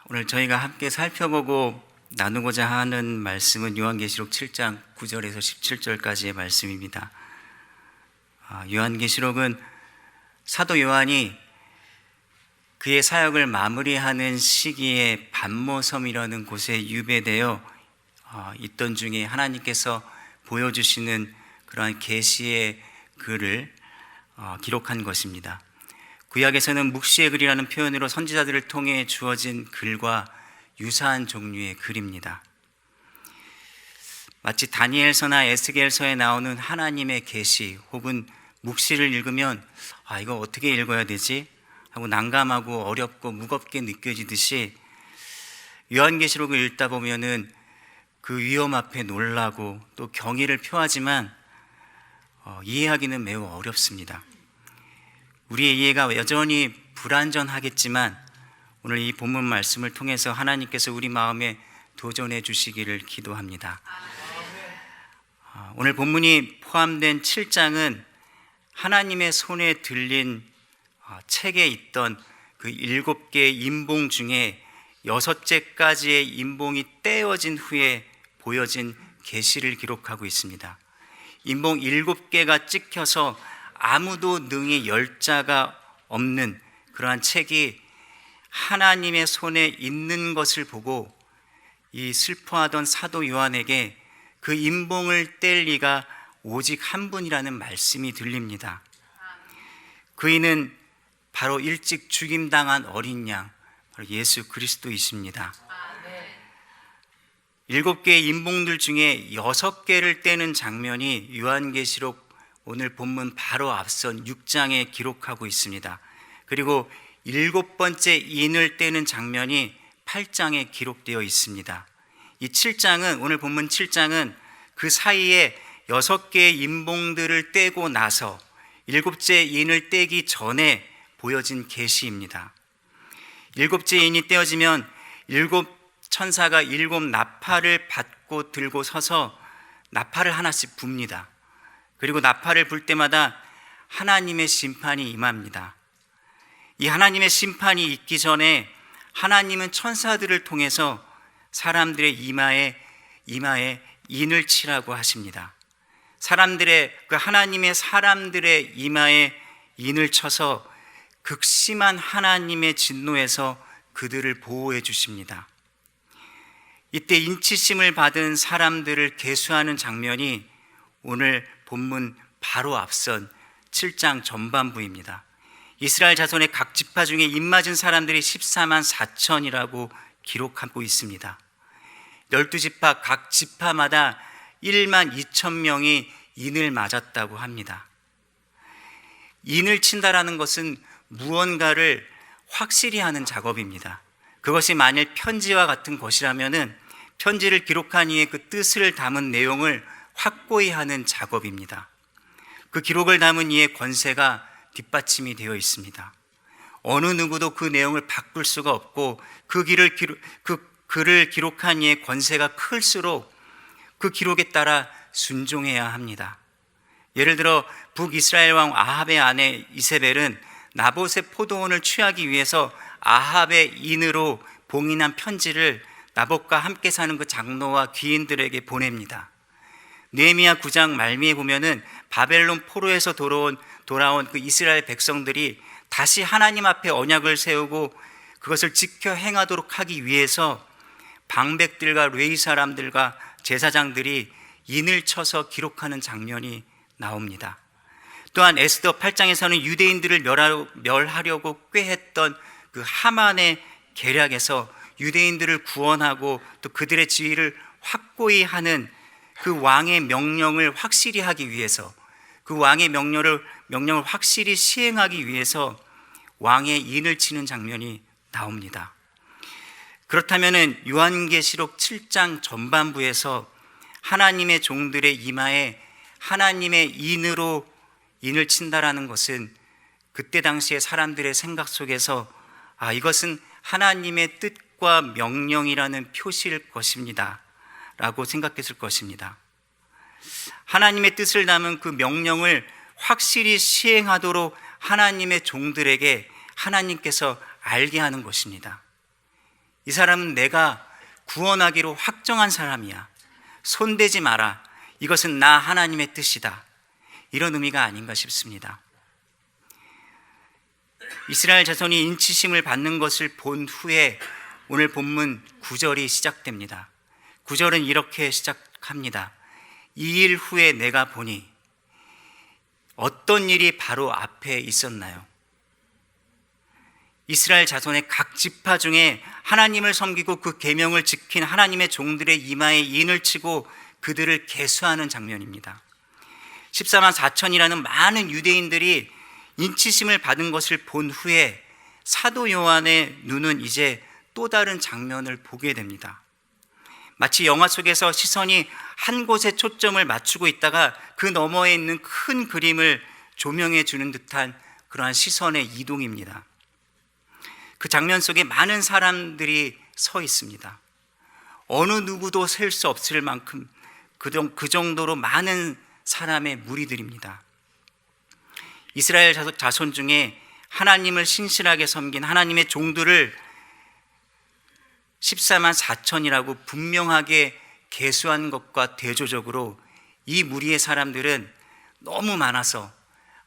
오늘 저희가 함께 살펴보고 나누고자 하는 말씀은 요한계시록 7장 9절에서 17절까지의 말씀입니다. 요한계시록은 사도 요한이 그의 사역을 마무리하는 시기에 반모섬이라는 곳에 유배되어 있던 중에 하나님께서 보여주시는 그러한 계시의 글을 기록한 것입니다. 구약에서는 묵시의 글이라는 표현으로 선지자들을 통해 주어진 글과 유사한 종류의 글입니다. 마치 다니엘서나 에스겔서에 나오는 하나님의 계시 혹은 묵시를 읽으면 이거 어떻게 읽어야 되지? 하고 난감하고 어렵고 무겁게 느껴지듯이 요한계시록을 읽다 보면은 그 위험 앞에 놀라고 또 경의를 표하지만 이해하기는 매우 어렵습니다. 우리의 이해가 여전히 불완전하겠지만 오늘 이 본문 말씀을 통해서 하나님께서 우리 마음에 도전해 주시기를 기도합니다. 오늘 본문이 포함된 7장은 하나님의 손에 들린 책에 있던 그 7개의 인봉 중에 6째까지의 인봉이 떼어진 후에 보여진 계시를 기록하고 있습니다. 인봉 7개가 찍혀서 아무도 능히 열 자가 없는 그러한 책이 하나님의 손에 있는 것을 보고 이 슬퍼하던 사도 요한에게 그 인봉을 뗄 리가 오직 한 분이라는 말씀이 들립니다. 그이는 바로 일찍 죽임당한 어린 양, 바로 예수 그리스도이십니다. 7개의 인봉들 중에 6개를 떼는 장면이 요한계시록 오늘 본문 바로 앞선 6장에 기록하고 있습니다. 그리고 7번째 인을 떼는 장면이 8장에 기록되어 있습니다. 이 7장은 오늘 본문 7장은 그 사이에 6개의 인봉들을 떼고 나서 7째 인을 떼기 전에 보여진 계시입니다. 7째 인이 떼어지면 7 천사가 7 나팔을 받고 들고 서서 나팔을 하나씩 붑니다. 그리고 나팔을 불 때마다 하나님의 심판이 임합니다. 이 하나님의 심판이 있기 전에 하나님은 천사들을 통해서 사람들의 이마에 인을 치라고 하십니다. 하나님의 사람들의 이마에 인을 쳐서 극심한 하나님의 진노에서 그들을 보호해 주십니다. 이때 인치심을 받은 사람들을 계수하는 장면이 오늘 본문 바로 앞선 7장 전반부입니다. 이스라엘 자손의 각 지파 중에 입맞은 사람들이 14만 4천이라고 기록하고 있습니다. 12지파 각 지파마다 1만 2천 명이 인을 맞았다고 합니다. 인을 친다라는 것은 무언가를 확실히 하는 작업입니다. 그것이 만일 편지와 같은 것이라면은 편지를 기록한 이에 그 뜻을 담은 내용을 확고히 하는 작업입니다. 그 기록을 담은 이의 권세가 뒷받침이 되어 있습니다. 어느 누구도 그 내용을 바꿀 수가 없고 그 글을 기록한 이의 권세가 클수록 그 기록에 따라 순종해야 합니다. 예를 들어 북이스라엘 왕 아합의 아내 이세벨은 나봇의 포도원을 취하기 위해서 아합의 인으로 봉인한 편지를 나봇과 함께 사는 그 장로와 귀인들에게 보냅니다. 느헤미야 9장 말미에 보면은 바벨론 포로에서 돌아온 그 이스라엘 백성들이 다시 하나님 앞에 언약을 세우고 그것을 지켜 행하도록 하기 위해서 방백들과 레위 사람들과 제사장들이 인을 쳐서 기록하는 장면이 나옵니다. 또한 에스더 8장에서는 유대인들을 멸하려고 꾀했던 그 하만의 계략에서 유대인들을 구원하고 또 그들의 지위를 확고히 하는 그 왕의 명령을 확실히 하기 위해서, 그 왕의 명령을 확실히 시행하기 위해서 왕의 인을 치는 장면이 나옵니다. 그렇다면 요한계시록 7장 전반부에서 하나님의 종들의 이마에 하나님의 인으로 인을 친다라는 것은 그때 당시에 사람들의 생각 속에서 이것은 하나님의 뜻과 명령이라는 표시일 것입니다 라고 생각했을 것입니다. 하나님의 뜻을 담은 그 명령을 확실히 시행하도록 하나님의 종들에게 하나님께서 알게 하는 것입니다. 이 사람은 내가 구원하기로 확정한 사람이야. 손대지 마라. 이것은 나 하나님의 뜻이다. 이런 의미가 아닌가 싶습니다. 이스라엘 자손이 인치심을 받는 것을 본 후에 오늘 본문 9절이 시작됩니다. 9절은 이렇게 시작합니다. 이 일 후에 내가 보니. 어떤 일이 바로 앞에 있었나요? 이스라엘 자손의 각 지파 중에 하나님을 섬기고 그 계명을 지킨 하나님의 종들의 이마에 인을 치고 그들을 계수하는 장면입니다. 14만 4천이라는 많은 유대인들이 인치심을 받은 것을 본 후에 사도 요한의 눈은 이제 또 다른 장면을 보게 됩니다. 마치 영화 속에서 시선이 한 곳에 초점을 맞추고 있다가 그 너머에 있는 큰 그림을 조명해 주는 듯한 그러한 시선의 이동입니다. 그 장면 속에 많은 사람들이 서 있습니다. 어느 누구도 셀 수 없을 만큼 그 정도로 많은 사람의 무리들입니다. 이스라엘 자손 중에 하나님을 신실하게 섬긴 하나님의 종들을 14만 4천이라고 분명하게 계수한 것과 대조적으로 이 무리의 사람들은 너무 많아서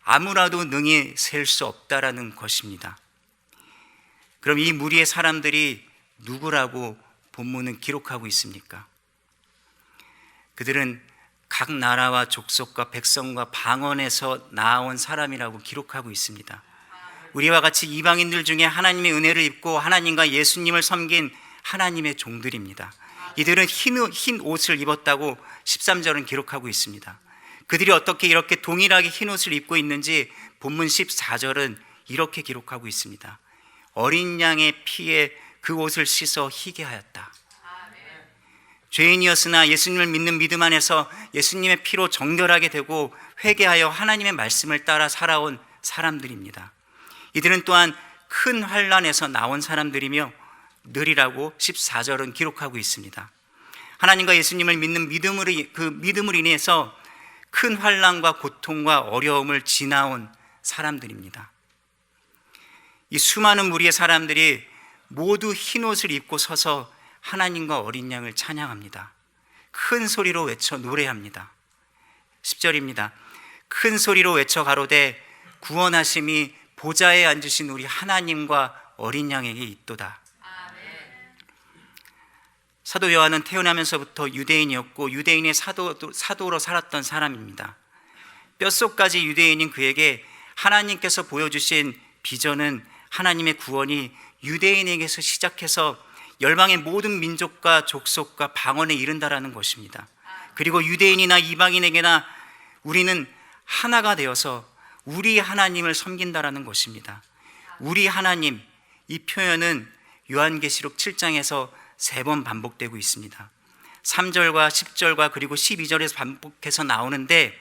아무라도 능히 셀 수 없다라는 것입니다. 그럼 이 무리의 사람들이 누구라고 본문은 기록하고 있습니까? 그들은 각 나라와 족속과 백성과 방언에서 나온 사람이라고 기록하고 있습니다. 우리와 같이 이방인들 중에 하나님의 은혜를 입고 하나님과 예수님을 섬긴 하나님의 종들입니다. 이들은 흰 옷을 입었다고 13절은 기록하고 있습니다. 그들이 어떻게 이렇게 동일하게 흰 옷을 입고 있는지 본문 14절은 이렇게 기록하고 있습니다. 어린 양의 피에 그 옷을 씻어 희게 하였다. 죄인이었으나 예수님을 믿는 믿음 안에서 예수님의 피로 정결하게 되고 회개하여 하나님의 말씀을 따라 살아온 사람들입니다. 이들은 또한 큰 환난에서 나온 사람들이며 늘이라고 14절은 기록하고 있습니다. 하나님과 예수님을 믿는 그 믿음을 인해서 큰 환난과 고통과 어려움을 지나온 사람들입니다. 이 수많은 무리의 사람들이 모두 흰 옷을 입고 서서 하나님과 어린 양을 찬양합니다. 큰 소리로 외쳐 노래합니다. 10절입니다. 큰 소리로 외쳐 가로되 구원하심이 보좌에 앉으신 우리 하나님과 어린 양에게 있도다. 사도 요한은 태어나면서부터 유대인이었고 유대인의 사도로 살았던 사람입니다. 뼛속까지 유대인인 그에게 하나님께서 보여주신 비전은 하나님의 구원이 유대인에게서 시작해서 열방의 모든 민족과 족속과 방언에 이른다라는 것입니다. 그리고 유대인이나 이방인에게나 우리는 하나가 되어서 우리 하나님을 섬긴다라는 것입니다. 우리 하나님, 이 표현은 요한계시록 7장에서 3번 반복되고 있습니다. 3절과 10절과 그리고 12절에서 반복해서 나오는데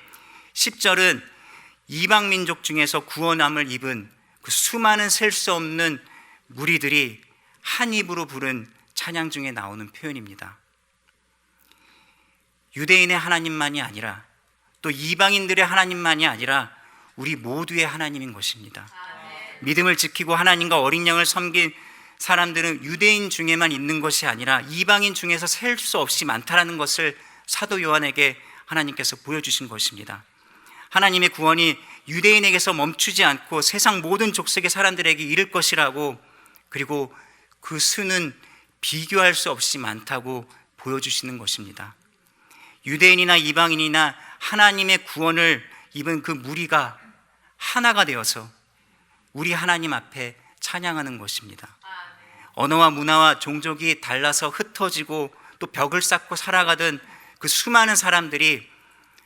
10절은 이방 민족 중에서 구원함을 입은 그 수많은 셀 수 없는 무리들이 한 입으로 부른 찬양 중에 나오는 표현입니다. 유대인의 하나님만이 아니라 또 이방인들의 하나님만이 아니라 우리 모두의 하나님인 것입니다. 믿음을 지키고 하나님과 어린 양을 섬긴 사람들은 유대인 중에만 있는 것이 아니라 이방인 중에서 셀 수 없이 많다라는 것을 사도 요한에게 하나님께서 보여주신 것입니다. 하나님의 구원이 유대인에게서 멈추지 않고 세상 모든 족속의 사람들에게 이를 것이라고, 그리고 그 수는 비교할 수 없이 많다고 보여주시는 것입니다. 유대인이나 이방인이나 하나님의 구원을 입은 그 무리가 하나가 되어서 우리 하나님 앞에 찬양하는 것입니다. 언어와 문화와 종족이 달라서 흩어지고 또 벽을 쌓고 살아가던 그 수많은 사람들이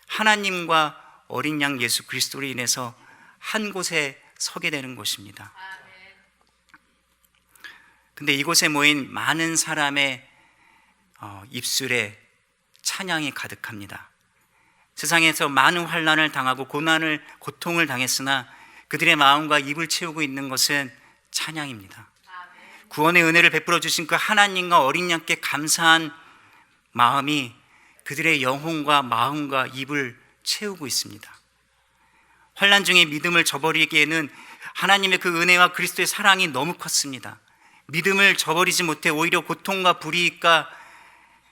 하나님과 어린 양 예수 그리스도로 인해서 한 곳에 서게 되는 것입니다. 근데 이곳에 모인 많은 사람의 입술에 찬양이 가득합니다. 세상에서 많은 환난을 당하고 고통을 당했으나 그들의 마음과 입을 채우고 있는 것은 찬양입니다. 구원의 은혜를 베풀어 주신 그 하나님과 어린 양께 감사한 마음이 그들의 영혼과 마음과 입을 채우고 있습니다. 환난 중에 믿음을 저버리기에는 하나님의 그 은혜와 그리스도의 사랑이 너무 컸습니다. 믿음을 저버리지 못해 오히려 고통과 불이익과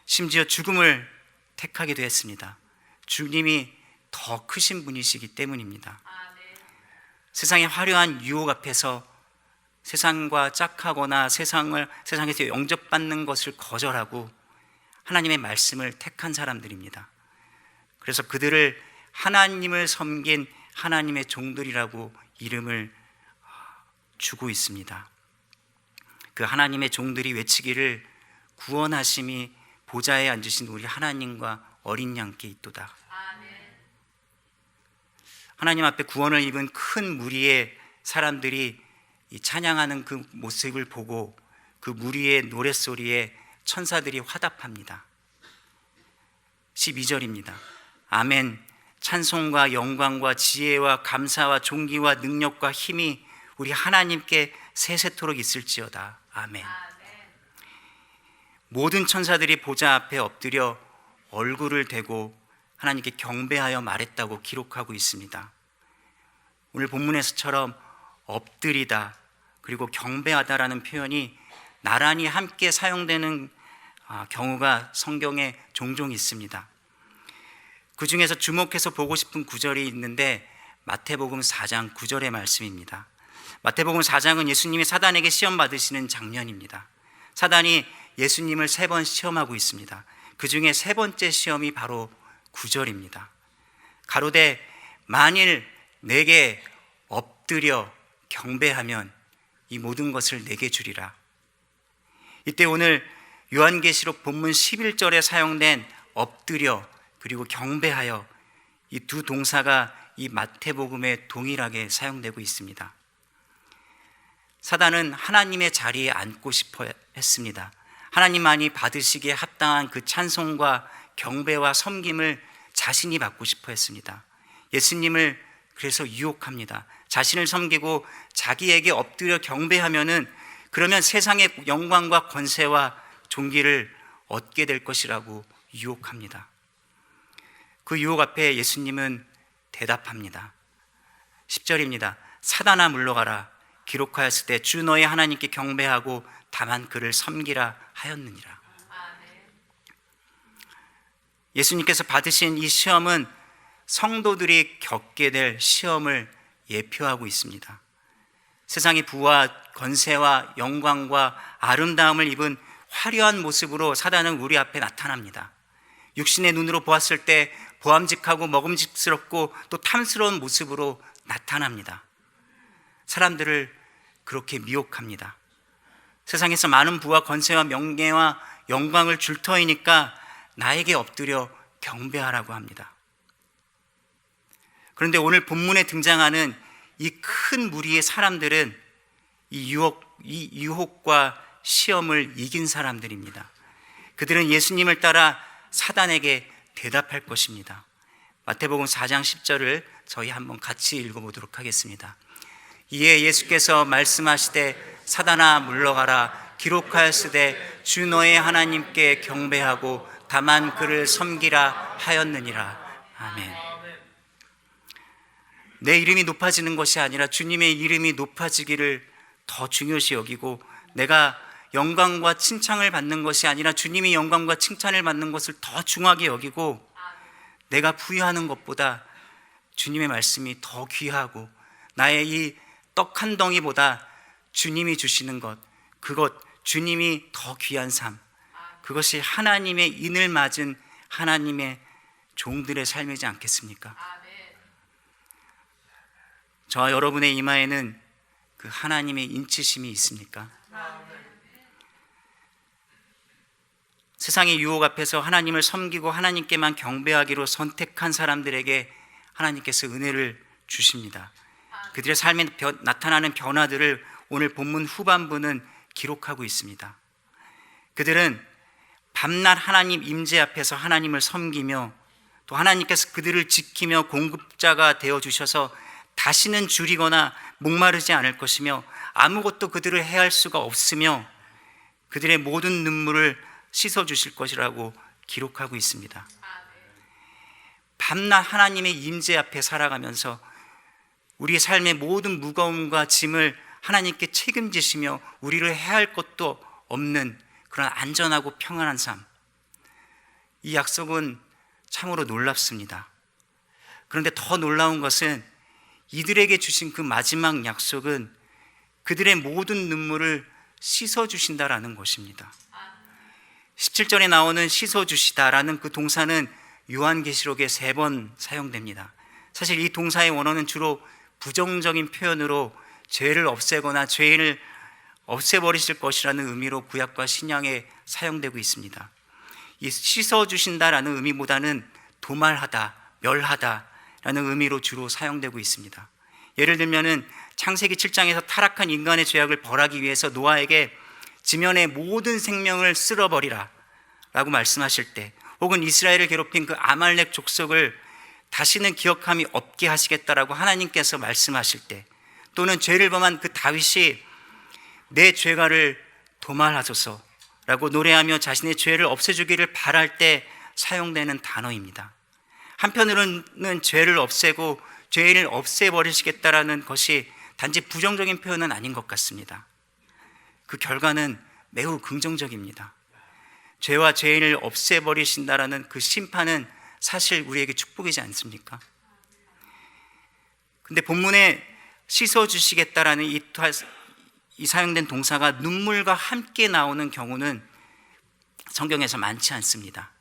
심지어 죽음을 택하기도 했습니다. 주님이 더 크신 분이시기 때문입니다. 세상의 화려한 유혹 앞에서 세상과 짝하거나 세상에서 영접받는 것을 거절하고 하나님의 말씀을 택한 사람들입니다. 그래서 그들을 하나님을 섬긴 하나님의 종들이라고 이름을 주고 있습니다. 그 하나님의 종들이 외치기를 구원하심이 보좌에 앉으신 우리 하나님과 어린 양께 있도다. 하나님 앞에 구원을 입은 큰 무리의 사람들이 이 찬양하는 그 모습을 보고 그 무리의 노랫소리에 천사들이 화답합니다. 12절입니다. 아멘. 찬송과 영광과 지혜와 감사와 존귀와 능력과 힘이 우리 하나님께 세세토록 있을지어다. 아멘. 모든 천사들이 보좌 앞에 엎드려 얼굴을 대고 하나님께 경배하여 말했다고 기록하고 있습니다. 오늘 본문에서처럼 엎드리다 그리고 경배하다라는 표현이 나란히 함께 사용되는 경우가 성경에 종종 있습니다. 그 중에서 주목해서 보고 싶은 구절이 있는데 마태복음 4장 9절의 말씀입니다. 마태복음 4장은 예수님이 사단에게 시험 받으시는 장면입니다. 사단이 예수님을 3번 시험하고 있습니다. 그 중에 3번째 시험이 바로 9절입니다. 가로되 만일 내게 엎드려 경배하면 이 모든 것을 내게 주리라. 이때 오늘 요한계시록 본문 11절에 사용된 엎드려 그리고 경배하여 이 두 동사가 이 마태복음에 동일하게 사용되고 있습니다. 사단은 하나님의 자리에 앉고 싶어 했습니다. 하나님만이 받으시기에 합당한 그 찬송과 경배와 섬김을 자신이 받고 싶어 했습니다. 예수님을 그래서 유혹합니다. 자신을 섬기고 자기에게 엎드려 경배하면은 그러면 세상의 영광과 권세와 존귀를 얻게 될 것이라고 유혹합니다. 그 유혹 앞에 예수님은 대답합니다. 10절입니다. 사단아 물러가라. 기록하였을 때 주 너의 하나님께 경배하고 다만 그를 섬기라 하였느니라. 예수님께서 받으신 이 시험은 성도들이 겪게 될 시험을 예표하고 있습니다. 세상의 부와 권세와 영광과 아름다움을 입은 화려한 모습으로 사단은 우리 앞에 나타납니다. 육신의 눈으로 보았을 때 보암직하고 먹음직스럽고 또 탐스러운 모습으로 나타납니다. 사람들을 그렇게 미혹합니다. 세상에서 많은 부와 권세와 명예와 영광을 줄 터이니까 나에게 엎드려 경배하라고 합니다. 그런데 오늘 본문에 등장하는 이 큰 무리의 사람들은 이 유혹과 시험을 이긴 사람들입니다. 그들은 예수님을 따라 사단에게 대답할 것입니다. 마태복음 4장 10절을 저희 한번 같이 읽어보도록 하겠습니다. 이에 예수께서 말씀하시되 사단아 물러가라. 기록하였으되 주 너의 하나님께 경배하고 다만 그를 섬기라 하였느니라. 아멘. 내 이름이 높아지는 것이 아니라 주님의 이름이 높아지기를 더 중요시 여기고, 내가 영광과 칭찬을 받는 것이 아니라 주님이 영광과 칭찬을 받는 것을 더 중하게 여기고, 내가 부여하는 것보다 주님의 말씀이 더 귀하고, 나의 이 떡 한 덩이보다 주님이 주시는 것, 그것 주님이 더 귀한 삶, 그것이 하나님의 인을 맞은 하나님의 종들의 삶이지 않겠습니까? 저와 여러분의 이마에는 그 하나님의 인치심이 있습니까? 세상의 유혹 앞에서 하나님을 섬기고 하나님께만 경배하기로 선택한 사람들에게 하나님께서 은혜를 주십니다. 그들의 삶에 나타나는 변화들을 오늘 본문 후반부는 기록하고 있습니다. 그들은 밤낮 하나님 임재 앞에서 하나님을 섬기며, 또 하나님께서 그들을 지키며 공급자가 되어주셔서 다시는 줄이거나 목마르지 않을 것이며, 아무것도 그들을 해할 수가 없으며 그들의 모든 눈물을 씻어주실 것이라고 기록하고 있습니다. 밤낮 하나님의 임재 앞에 살아가면서 우리의 삶의 모든 무거움과 짐을 하나님께 책임지시며 우리를 해할 것도 없는 그런 안전하고 평안한 삶. 이 약속은 참으로 놀랍습니다. 그런데 더 놀라운 것은 이들에게 주신 그 마지막 약속은 그들의 모든 눈물을 씻어주신다라는 것입니다. 17절에 나오는 씻어주시다라는 그 동사는 요한계시록에 3번 사용됩니다. 사실 이 동사의 원어는 주로 부정적인 표현으로 죄를 없애거나 죄인을 없애버리실 것이라는 의미로 구약과 신약에 사용되고 있습니다. 이 씻어주신다라는 의미보다는 도말하다, 멸하다라는 의미로 주로 사용되고 있습니다. 예를 들면은 창세기 7장에서 타락한 인간의 죄악을 벌하기 위해서 노아에게 지면의 모든 생명을 쓸어버리라 라고 말씀하실 때, 혹은 이스라엘을 괴롭힌 그 아말렉 족속을 다시는 기억함이 없게 하시겠다라고 하나님께서 말씀하실 때, 또는 죄를 범한 그 다윗이 내 죄가를 도말하소서라고 노래하며 자신의 죄를 없애주기를 바랄 때 사용되는 단어입니다. 한편으로는 죄를 없애고 죄인을 없애버리시겠다라는 것이 단지 부정적인 표현은 아닌 것 같습니다. 그 결과는 매우 긍정적입니다. 죄와 죄인을 없애버리신다라는 그 심판은 사실 우리에게 축복이지 않습니까? 근데 본문에 씻어주시겠다라는 이 사용된 동사가 눈물과 함께 나오는 경우는 성경에서 많지 않습니다.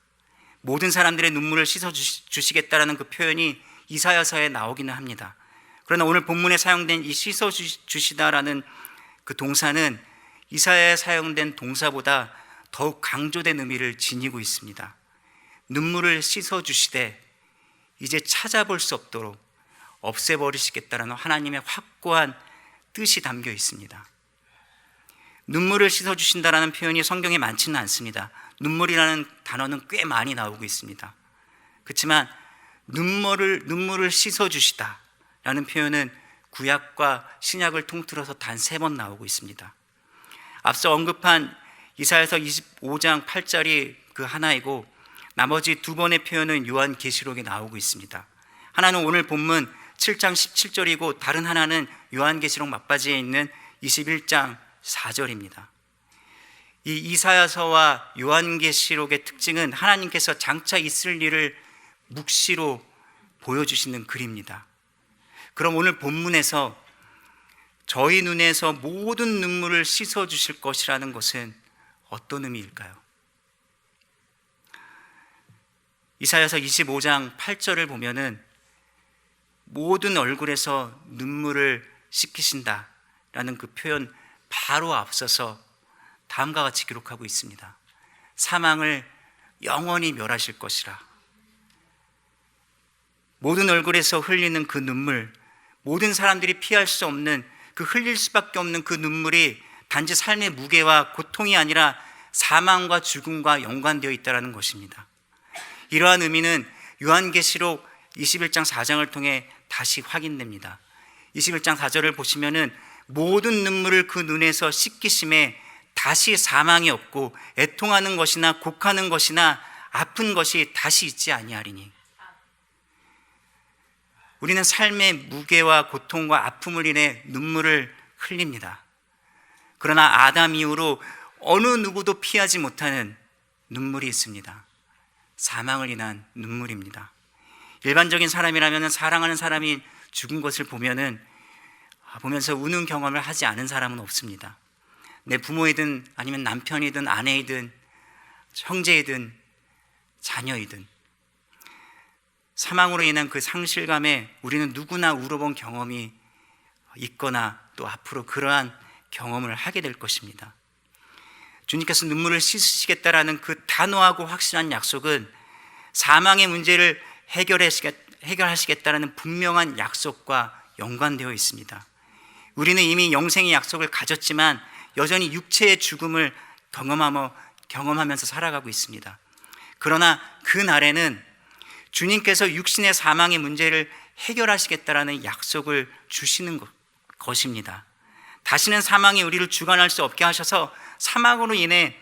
모든 사람들의 눈물을 씻어주시겠다라는 그 표현이 이사야서에 나오기는 합니다. 그러나 오늘 본문에 사용된 이 씻어주시다라는 그 동사는 이사야에 사용된 동사보다 더욱 강조된 의미를 지니고 있습니다. 눈물을 씻어주시되 이제 찾아볼 수 없도록 없애버리시겠다라는 하나님의 확고한 뜻이 담겨 있습니다. 눈물을 씻어주신다라는 표현이 성경에 많지는 않습니다. 눈물이라는 단어는 꽤 많이 나오고 있습니다. 그렇지만 눈물을 씻어주시다라는 표현은 구약과 신약을 통틀어서 단 3번 나오고 있습니다. 앞서 언급한 이사야서 25장 8절이 그 하나이고, 나머지 2번의 표현은 요한계시록에 나오고 있습니다. 하나는 오늘 본문 7장 17절이고 다른 하나는 요한계시록 막바지에 있는 21장 4절입니다. 이 이사야서와 요한계시록의 특징은 하나님께서 장차 있을 일을 묵시로 보여주시는 글입니다. 그럼 오늘 본문에서 저희 눈에서 모든 눈물을 씻어주실 것이라는 것은 어떤 의미일까요? 이사야서 25장 8절을 보면은 모든 얼굴에서 눈물을 씻기신다라는 그 표현 바로 앞서서 다음과 같이 기록하고 있습니다. 사망을 영원히 멸하실 것이라. 모든 얼굴에서 흘리는 그 눈물, 모든 사람들이 피할 수 없는 그 흘릴 수밖에 없는 그 눈물이 단지 삶의 무게와 고통이 아니라 사망과 죽음과 연관되어 있다는 것입니다. 이러한 의미는 요한계시록 21장 4장을 통해 다시 확인됩니다. 21장 4절을 보시면은 모든 눈물을 그 눈에서 씻기심에 다시 사망이 없고 애통하는 것이나 곡하는 것이나 아픈 것이 다시 있지 아니하리니. 우리는 삶의 무게와 고통과 아픔을 인해 눈물을 흘립니다. 그러나 아담 이후로 어느 누구도 피하지 못하는 눈물이 있습니다. 사망을 인한 눈물입니다. 일반적인 사람이라면 사랑하는 사람이 죽은 것을 보면서 우는 경험을 하지 않은 사람은 없습니다. 내 부모이든 아니면 남편이든 아내이든 형제이든 자녀이든 사망으로 인한 그 상실감에 우리는 누구나 울어본 경험이 있거나 또 앞으로 그러한 경험을 하게 될 것입니다. 주님께서 눈물을 씻으시겠다라는 그 단호하고 확실한 약속은 사망의 문제를 해결하시겠다라는 분명한 약속과 연관되어 있습니다. 우리는 이미 영생의 약속을 가졌지만 여전히 육체의 죽음을 경험하면서 살아가고 있습니다. 그러나 그 날에는 주님께서 육신의 사망의 문제를 해결하시겠다라는 약속을 주시는 것입니다. 다시는 사망이 우리를 주관할 수 없게 하셔서 사망으로 인해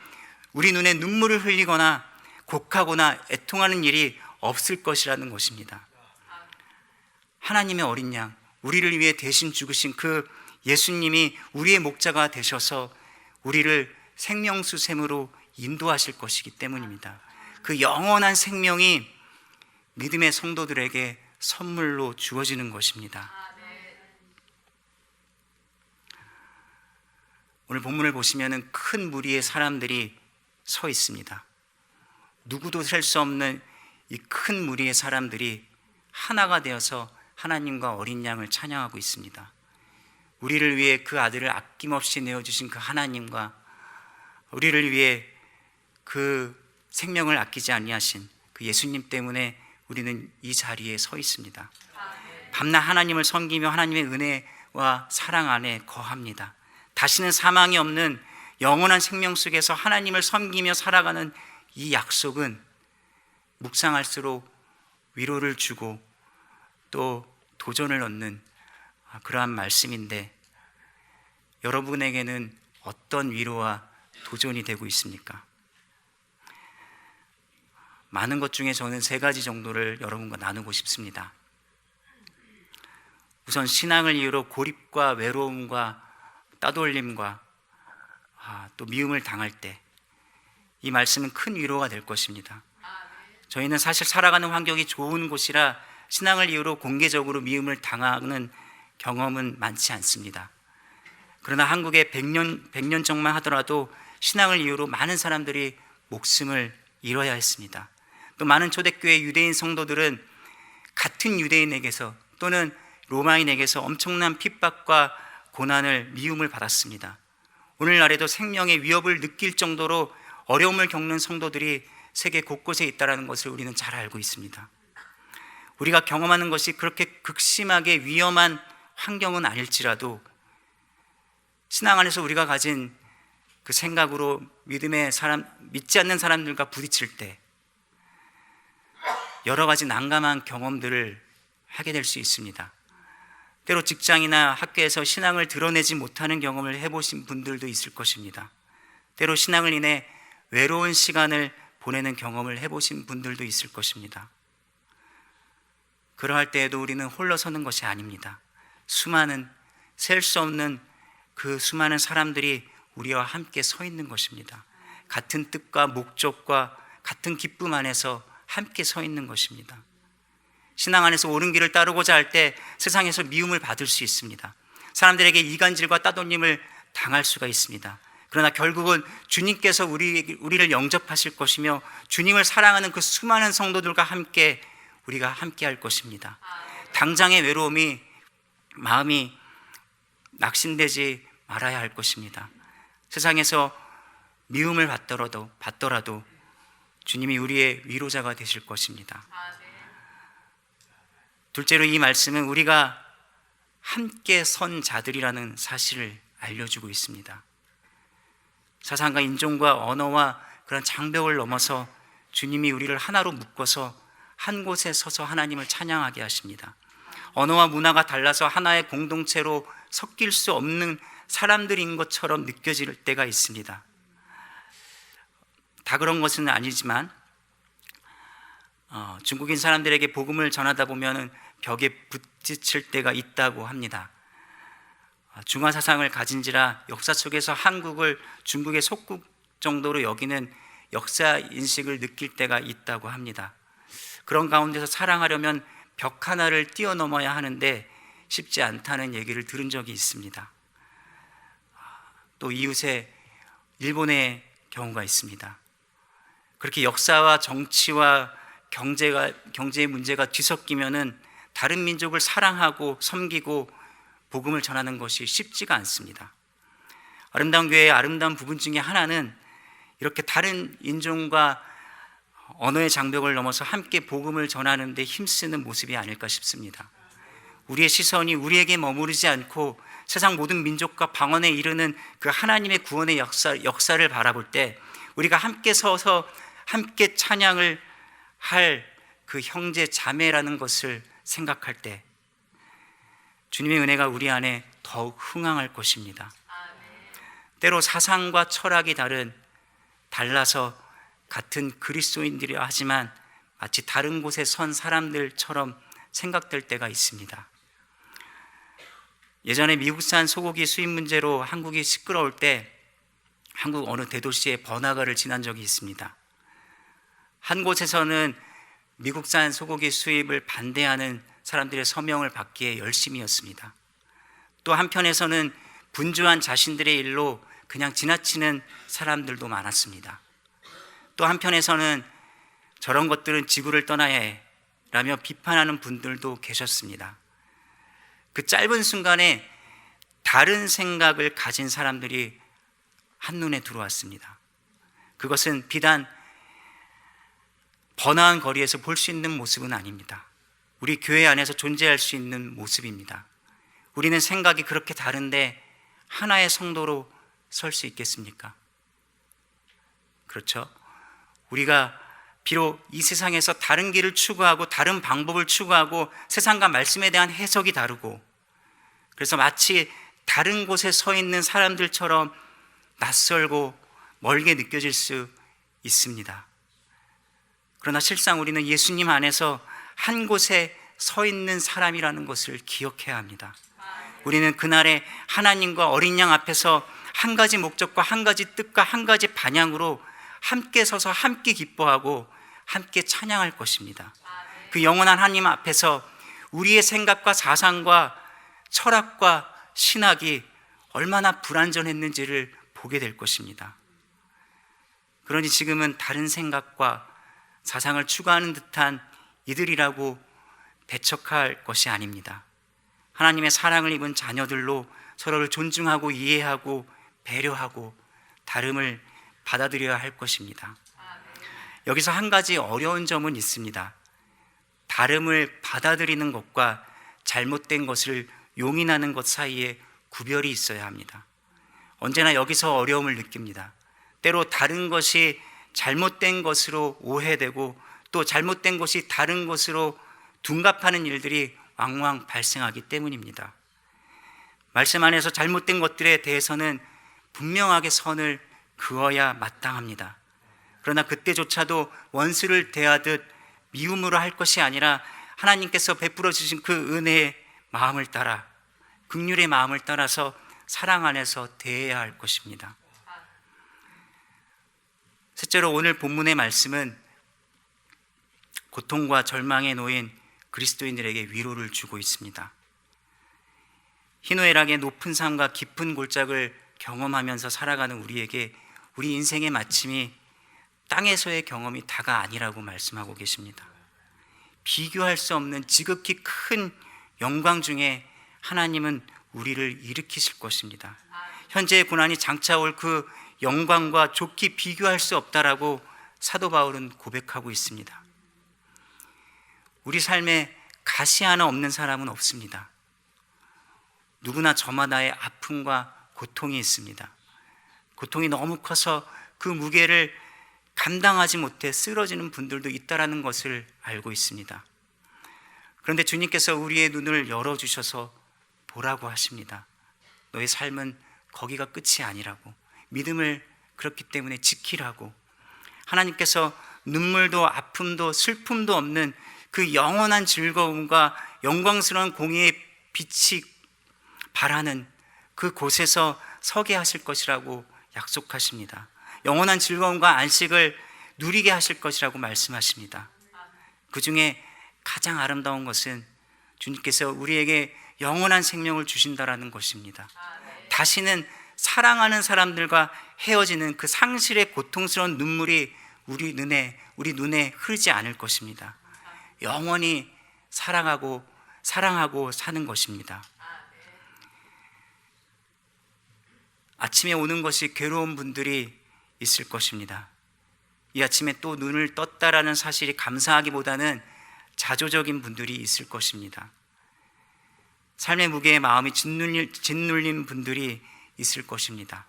우리 눈에 눈물을 흘리거나 곡하거나 애통하는 일이 없을 것이라는 것입니다. 하나님의 어린 양, 우리를 위해 대신 죽으신 그 예수님이 우리의 목자가 되셔서 우리를 생명수샘으로 인도하실 것이기 때문입니다. 그 영원한 생명이 믿음의 성도들에게 선물로 주어지는 것입니다. 오늘 본문을 보시면 큰 무리의 사람들이 서 있습니다. 누구도 셀 수 없는 이 큰 무리의 사람들이 하나가 되어서 하나님과 어린 양을 찬양하고 있습니다. 우리를 위해 그 아들을 아낌없이 내어주신 그 하나님과 우리를 위해 그 생명을 아끼지 아니하신 그 예수님 때문에 우리는 이 자리에 서 있습니다. 밤낮 하나님을 섬기며 하나님의 은혜와 사랑 안에 거합니다. 다시는 사망이 없는 영원한 생명 속에서 하나님을 섬기며 살아가는 이 약속은 묵상할수록 위로를 주고 또 도전을 얻는 그러한 말씀인데, 여러분에게는 어떤 위로와 도전이 되고 있습니까? 많은 것 중에 저는 3가지 정도를 여러분과 나누고 싶습니다. 우선 신앙을 이유로 고립과 외로움과 따돌림과 또 미움을 당할 때 이 말씀은 큰 위로가 될 것입니다. 저희는 사실 살아가는 환경이 좋은 곳이라 신앙을 이유로 공개적으로 미움을 당하는 경험은 많지 않습니다. 그러나 한국에 100년 전만 하더라도 신앙을 이유로 많은 사람들이 목숨을 잃어야 했습니다. 또 많은 초대교회 유대인 성도들은 같은 유대인에게서 또는 로마인에게서 엄청난 핍박과 고난을 미움을 받았습니다. 오늘날에도 생명의 위협을 느낄 정도로 어려움을 겪는 성도들이 세계 곳곳에 있다는 것을 우리는 잘 알고 있습니다. 우리가 경험하는 것이 그렇게 극심하게 위험한 환경은 아닐지라도 신앙 안에서 우리가 가진 그 생각으로 믿지 않는 사람들과 부딪힐 때 여러 가지 난감한 경험들을 하게 될 수 있습니다. 때로 직장이나 학교에서 신앙을 드러내지 못하는 경험을 해보신 분들도 있을 것입니다. 때로 신앙을 인해 외로운 시간을 보내는 경험을 해보신 분들도 있을 것입니다. 그러할 때에도 우리는 홀로 서는 것이 아닙니다. 셀 수 없는 그 수많은 사람들이 우리와 함께 서 있는 것입니다. 같은 뜻과 목적과 같은 기쁨 안에서 함께 서 있는 것입니다. 신앙 안에서 옳은 길을 따르고자 할 때 세상에서 미움을 받을 수 있습니다. 사람들에게 이간질과 따돌림을 당할 수가 있습니다. 그러나 결국은 주님께서 우리를 영접하실 것이며 주님을 사랑하는 그 수많은 성도들과 함께 우리가 함께 할 것입니다. 당장의 외로움이 마음이 낙심되지 말아야 할 것입니다. 세상에서 미움을 받더라도 주님이 우리의 위로자가 되실 것입니다. 둘째로 이 말씀은 우리가 함께 선 자들이라는 사실을 알려주고 있습니다. 사상과 인종과 언어와 그런 장벽을 넘어서 주님이 우리를 하나로 묶어서 한 곳에 서서 하나님을 찬양하게 하십니다. 언어와 문화가 달라서 하나의 공동체로 섞일 수 없는 사람들인 것처럼 느껴질 때가 있습니다. 다 그런 것은 아니지만 중국인 사람들에게 복음을 전하다 보면 벽에 부딪힐 때가 있다고 합니다. 중화 사상을 가진지라 역사 속에서 한국을 중국의 속국 정도로 여기는 역사 인식을 느낄 때가 있다고 합니다. 그런 가운데서 사랑하려면 벽 하나를 뛰어넘어야 하는데 쉽지 않다는 얘기를 들은 적이 있습니다. 또 이웃에 일본의 경우가 있습니다. 그렇게 역사와 정치와 경제의 문제가 뒤섞이면은 다른 민족을 사랑하고 섬기고 복음을 전하는 것이 쉽지가 않습니다. 아름다운 교회의 아름다운 부분 중에 하나는 이렇게 다른 인종과 언어의 장벽을 넘어서 함께 복음을 전하는 데 힘쓰는 모습이 아닐까 싶습니다. 우리의 시선이 우리에게 머무르지 않고 세상 모든 민족과 방언에 이르는 그 하나님의 구원의 역사를 바라볼 때 우리가 함께 서서 함께 찬양을 할 그 형제 자매라는 것을 생각할 때 주님의 은혜가 우리 안에 더욱 흥황할 것입니다. 때로 사상과 철학이 달라서 같은 그리스도인들이라 하지만 마치 다른 곳에 선 사람들처럼 생각될 때가 있습니다. 예전에 미국산 소고기 수입 문제로 한국이 시끄러울 때 한국 어느 대도시에 번화가를 지난 적이 있습니다. 한 곳에서는 미국산 소고기 수입을 반대하는 사람들의 서명을 받기에 열심이었습니다. 또 한편에서는 분주한 자신들의 일로 그냥 지나치는 사람들도 많았습니다. 또 한편에서는 저런 것들은 지구를 떠나야 해 라며 비판하는 분들도 계셨습니다. 그 짧은 순간에 다른 생각을 가진 사람들이 한눈에 들어왔습니다. 그것은 비단 번화한 거리에서 볼 수 있는 모습은 아닙니다. 우리 교회 안에서 존재할 수 있는 모습입니다. 우리는 생각이 그렇게 다른데 하나의 성도로 설 수 있겠습니까? 그렇죠? 우리가 비록 이 세상에서 다른 길을 추구하고 다른 방법을 추구하고 세상과 말씀에 대한 해석이 다르고 그래서 마치 다른 곳에 서 있는 사람들처럼 낯설고 멀게 느껴질 수 있습니다. 그러나 실상 우리는 예수님 안에서 한 곳에 서 있는 사람이라는 것을 기억해야 합니다. 우리는 그날에 하나님과 어린 양 앞에서 한 가지 목적과 한 가지 뜻과 한 가지 방향으로 함께 서서 함께 기뻐하고 함께 찬양할 것입니다. 그 영원한 하나님 앞에서 우리의 생각과 사상과 철학과 신학이 얼마나 불완전했는지를 보게 될 것입니다. 그러니 지금은 다른 생각과 사상을 추구하는 듯한 이들이라고 배척할 것이 아닙니다. 하나님의 사랑을 입은 자녀들로 서로를 존중하고 이해하고 배려하고 다름을 받아들여야 할 것입니다. 여기서 한 가지 어려운 점은 있습니다. 다름을 받아들이는 것과 잘못된 것을 용인하는 것 사이에 구별이 있어야 합니다. 언제나 여기서 어려움을 느낍니다. 때로 다른 것이 잘못된 것으로 오해되고 또 잘못된 것이 다른 것으로 둔갑하는 일들이 왕왕 발생하기 때문입니다. 말씀 안에서 잘못된 것들에 대해서는 분명하게 선을 그어야 마땅합니다. 그러나 그때조차도 원수를 대하듯 미움으로 할 것이 아니라 하나님께서 베풀어 주신 그 은혜의 마음을 따라 긍휼의 마음을 따라서 사랑 안에서 대해야 할 것입니다. 셋째로 오늘 본문의 말씀은 고통과 절망에 놓인 그리스도인들에게 위로를 주고 있습니다. 희노애락의 높은 산과 깊은 골짜기를 경험하면서 살아가는 우리에게 우리 인생의 마침이 땅에서의 경험이 다가 아니라고 말씀하고 계십니다. 비교할 수 없는 지극히 큰 영광 중에 하나님은 우리를 일으키실 것입니다. 현재의 고난이 장차 올 그 영광과 좋게 비교할 수 없다라고 사도 바울은 고백하고 있습니다. 우리 삶에 가시 하나 없는 사람은 없습니다. 누구나 저마다의 아픔과 고통이 있습니다. 고통이 너무 커서 그 무게를 감당하지 못해 쓰러지는 분들도 있다라는 것을 알고 있습니다. 그런데 주님께서 우리의 눈을 열어주셔서 보라고 하십니다. 너의 삶은 거기가 끝이 아니라고, 믿음을 그렇기 때문에 지키라고, 하나님께서 눈물도 아픔도 슬픔도 없는 그 영원한 즐거움과 영광스러운 공의의 빛이 바라는 그 곳에서 서게 하실 것이라고 약속하십니다. 영원한 즐거움과 안식을 누리게 하실 것이라고 말씀하십니다. 그 중에 가장 아름다운 것은 주님께서 우리에게 영원한 생명을 주신다라는 것입니다. 다시는 사랑하는 사람들과 헤어지는 그 상실의 고통스러운 눈물이 우리 눈에 흐르지 않을 것입니다. 영원히 사랑하고 사는 것입니다. 아침에 오는 것이 괴로운 분들이 있을 것입니다. 이 아침에 또 눈을 떴다라는 사실이 감사하기보다는 자조적인 분들이 있을 것입니다. 삶의 무게에 마음이 짓눌린 분들이 있을 것입니다.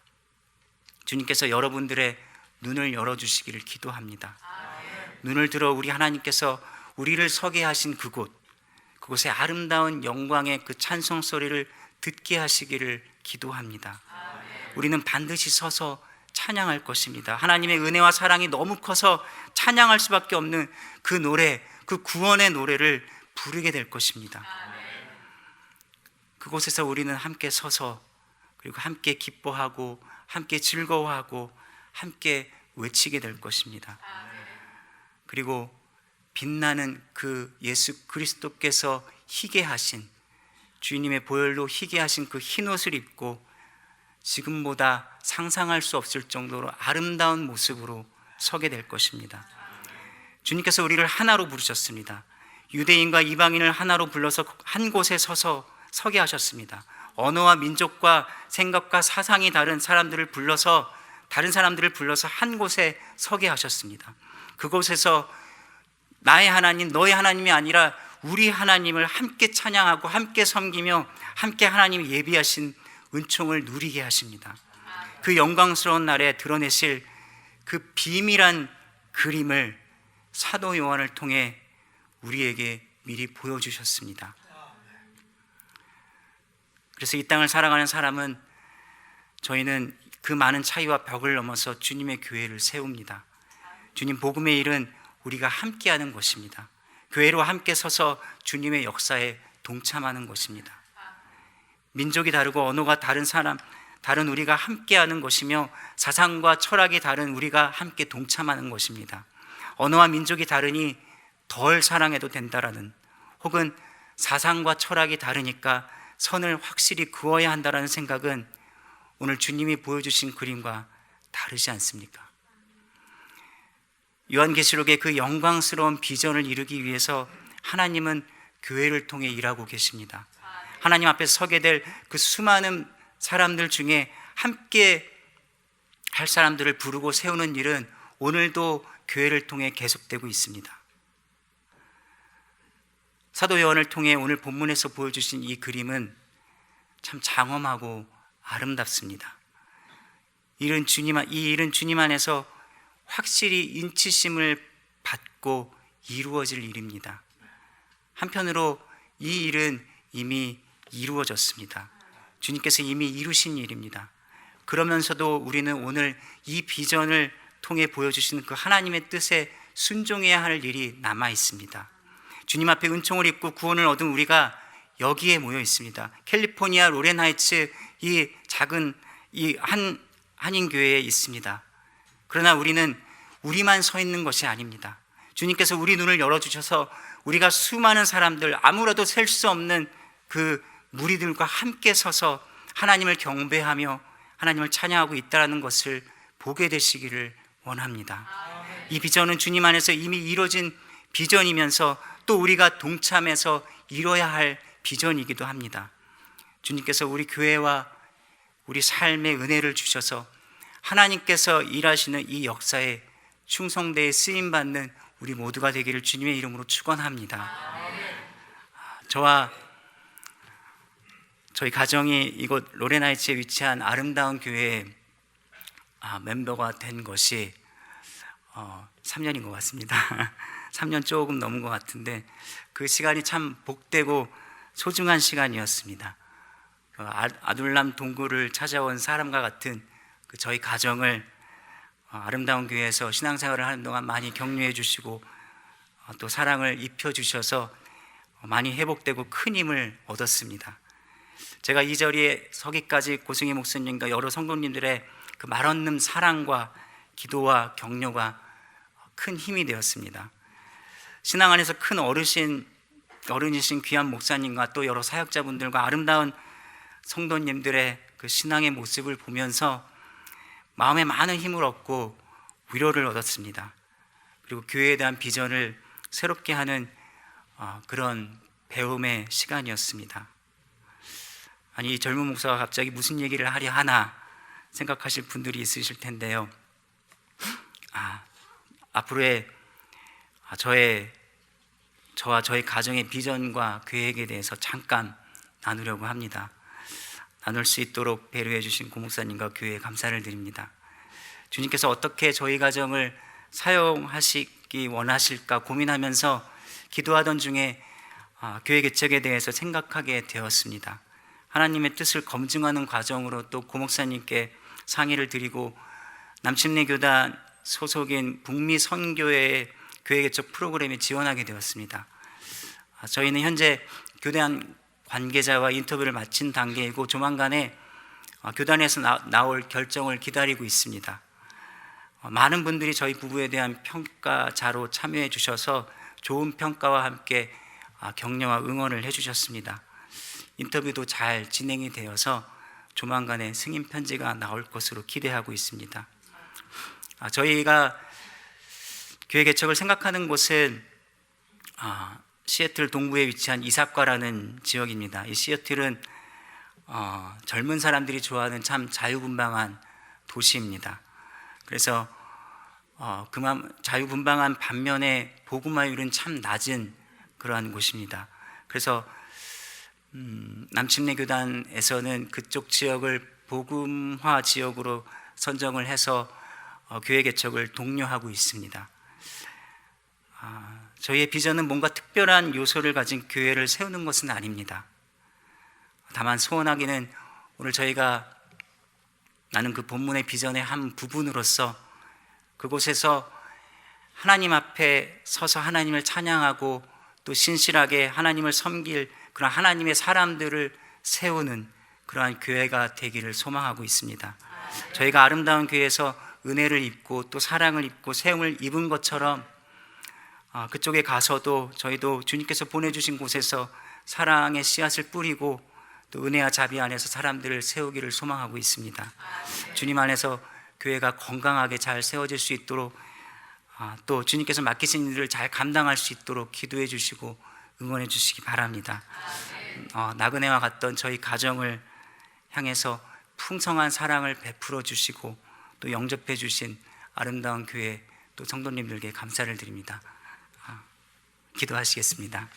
주님께서 여러분들의 눈을 열어주시기를 기도합니다. 눈을 들어 우리 하나님께서 우리를 서게 하신 그곳의 아름다운 영광의 그 찬송 소리를 듣게 하시기를 기도합니다. 우리는 반드시 서서 찬양할 것입니다. 하나님의 은혜와 사랑이 너무 커서 찬양할 수밖에 없는 그 노래, 그 구원의 노래를 부르게 될 것입니다. 그곳에서 우리는 함께 서서 그리고 함께 기뻐하고 함께 즐거워하고 함께 외치게 될 것입니다. 그리고 빛나는 그 예수 그리스도께서 희게 하신, 주님의 보혈로 희게 하신 그 흰 옷을 입고 지금보다 상상할 수 없을 정도로 아름다운 모습으로 서게 될 것입니다. 주님께서 우리를 하나로 부르셨습니다. 유대인과 이방인을 하나로 불러서 한 곳에 서게 하셨습니다. 언어와 민족과 생각과 사상이 다른 사람들을 불러서 한 곳에 서게 하셨습니다. 그곳에서 나의 하나님, 너의 하나님이 아니라 우리 하나님을 함께 찬양하고 함께 섬기며 함께 하나님이 예비하신 은총을 누리게 하십니다. 그 영광스러운 날에 드러내실 그 비밀한 그림을 사도 요한을 통해 우리에게 미리 보여주셨습니다. 그래서 이 땅을 살아가는 사람은, 저희는 그 많은 차이와 벽을 넘어서 주님의 교회를 세웁니다. 주님 복음의 일은 우리가 함께하는 것입니다. 교회로 함께 서서 주님의 역사에 동참하는 것입니다. 민족이 다르고 언어가 다른 우리가 함께하는 것이며, 사상과 철학이 다른 우리가 함께 동참하는 것입니다. 언어와 민족이 다르니 덜 사랑해도 된다라는, 혹은 사상과 철학이 다르니까 선을 확실히 그어야 한다라는 생각은 오늘 주님이 보여주신 그림과 다르지 않습니까? 요한계시록의 그 영광스러운 비전을 이루기 위해서 하나님은 교회를 통해 일하고 계십니다. 하나님 앞에 서게 될 그 수많은 사람들 중에 함께 할 사람들을 부르고 세우는 일은 오늘도 교회를 통해 계속되고 있습니다. 사도 요한을 통해 오늘 본문에서 보여주신 이 그림은 참 장엄하고 아름답습니다. 이 일은 주님 안에서 확실히 인치심을 받고 이루어질 일입니다. 한편으로 이 일은 이미 이루어졌습니다. 주님께서 이미 이루신 일입니다. 그러면서도 우리는 오늘 이 비전을 통해 보여주시는 그 하나님의 뜻에 순종해야 할 일이 남아 있습니다. 주님 앞에 은총을 입고 구원을 얻은 우리가 여기에 모여 있습니다. 캘리포니아 로렌하이츠 이 작은 한인교회에 있습니다. 그러나 우리는 우리만 서 있는 것이 아닙니다. 주님께서 우리 눈을 열어주셔서 우리가 수많은 사람들, 아무라도 셀 수 없는 그 무리들과 함께 서서 하나님을 경배하며 하나님을 찬양하고 있다는 것을 보게 되시기를 원합니다. 이 비전은 주님 안에서 이미 이루어진 비전이면서 또 우리가 동참해서 이뤄야 할 비전이기도 합니다. 주님께서 우리 교회와 우리 삶의 은혜를 주셔서 하나님께서 일하시는 이 역사에 충성되에 쓰임받는 우리 모두가 되기를 주님의 이름으로 축원합니다. 저와 저희 가정이 이곳 로렌하이츠에 위치한 아름다운 교회의 멤버가 된 것이 3년인 것 같습니다. 3년 조금 넘은 것 같은데 그 시간이 참 복되고 소중한 시간이었습니다. 아둘람 동굴을 찾아온 사람과 같은 저희 가정을 아름다운 교회에서 신앙생활을 하는 동안 많이 격려해 주시고 또 사랑을 입혀 주셔서 많이 회복되고 큰 힘을 얻었습니다. 제가 이 자리에 서기까지 고승희 목사님과 여러 성도님들의 그 말없는 사랑과 기도와 격려가 큰 힘이 되었습니다. 신앙 안에서 큰 어른이신 귀한 목사님과 또 여러 사역자분들과 아름다운 성도님들의 그 신앙의 모습을 보면서 마음에 많은 힘을 얻고 위로를 얻었습니다. 그리고 교회에 대한 비전을 새롭게 하는 그런 배움의 시간이었습니다. 아니, 이 젊은 목사가 갑자기 무슨 얘기를 하려 하나 생각하실 분들이 있으실 텐데요. 앞으로의 저와 저희 가정의 비전과 계획에 대해서 잠깐 나누려고 합니다. 나눌 수 있도록 배려해 주신 고목사님과 교회에 감사를 드립니다. 주님께서 어떻게 저희 가정을 사용하시기 원하실까 고민하면서 기도하던 중에 교회 개척에 대해서 생각하게 되었습니다. 하나님의 뜻을 검증하는 과정으로 또 고목사님께 상의를 드리고 남침내 교단 소속인 북미 선교회 교회 개척 프로그램에 지원하게 되었습니다. 저희는 현재 교단 관계자와 인터뷰를 마친 단계이고 조만간에 교단에서 나올 결정을 기다리고 있습니다. 많은 분들이 저희 부부에 대한 평가자로 참여해 주셔서 좋은 평가와 함께 격려와 응원을 해 주셨습니다. 인터뷰도 잘 진행이 되어서 조만간에 승인 편지가 나올 것으로 기대하고 있습니다. 저희가 교회 개척을 생각하는 곳은 시애틀 동부에 위치한 이사과라는 지역입니다. 이 시애틀은 젊은 사람들이 좋아하는 참 자유분방한 도시입니다. 그래서 그만 자유분방한 반면에 복음화율은 참 낮은 그러한 곳입니다. 그래서 남침내 교단에서는 그쪽 지역을 복음화 지역으로 선정을 해서 교회 개척을 독려하고 있습니다. 저희의 비전은 뭔가 특별한 요소를 가진 교회를 세우는 것은 아닙니다. 다만 소원하기는 오늘 저희가 나는 그 본문의 비전의 한 부분으로서 그곳에서 하나님 앞에 서서 하나님을 찬양하고 또 신실하게 하나님을 섬길 그런 하나님의 사람들을 세우는 그러한 교회가 되기를 소망하고 있습니다. 저희가 아름다운 교회에서 은혜를 입고 또 사랑을 입고 세움을 입은 것처럼 그쪽에 가서도 저희도 주님께서 보내주신 곳에서 사랑의 씨앗을 뿌리고 또 은혜와 자비 안에서 사람들을 세우기를 소망하고 있습니다. 주님 안에서 교회가 건강하게 잘 세워질 수 있도록 또 주님께서 맡기신 일을 잘 감당할 수 있도록 기도해 주시고 응원해 주시기 바랍니다. 나그네와 같던 저희 가정을 향해서 풍성한 사랑을 베풀어 주시고 또 영접해 주신 아름다운 교회 또 성도님들께 감사를 드립니다. 기도하시겠습니다.